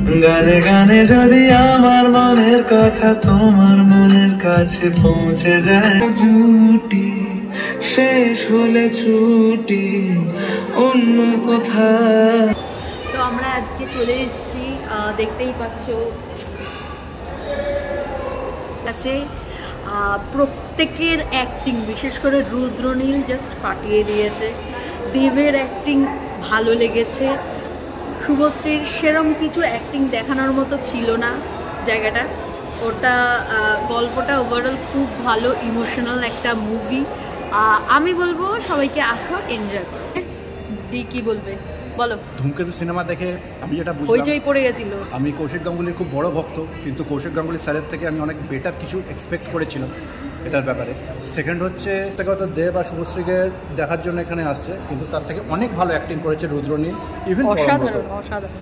গানে গানে যদি আমার মনের কথা তোমার মনের কাছে পৌঁছে যায়, জুটি শেষ হলে ছুটি অন্য কোথাও। তো আমরা আজকে চলে এসেছি, দেখতেই পাচ্ছ আছে প্রত্যেকের অ্যাক্টিং, বিশেষ করে রুদ্রনীল জাস্ট ফাটিয়ে দিয়েছে। দেবের অ্যাক্টিং ভালো লেগেছে, শুভশ্রীর সেরম কিছু অ্যাক্টিং দেখানোর মতো ছিল না জায়গাটা। ওটা গল্পটা ওভারঅল খুব ভালো, ইমোশনাল একটা মুভি। আমি বলবো সবাইকে আসো, এনজয় করো। কি বলবে বলো? ধূমকেতু সিনেমা দেখে আমি যেটা হইচই পড়ে গেছিল। আমি কৌশিক গাঙ্গুলির খুব বড় ভক্ত, কিন্তু কৌশিক গাঙ্গুলি স্যারের থেকে আমি অনেক বেটার কিছু এক্সপেক্ট করেছিলাম এটার ব্যাপারে। সেকেন্ড হচ্ছে হয়তো দেব বা শুভশ্রীকে দেখার জন্য এখানে আসছে, কিন্তু তার থেকে অনেক ভালো অ্যাক্টিং করেছে রুদ্রনীল, ইভেন অসাধারণ অসাধারণ।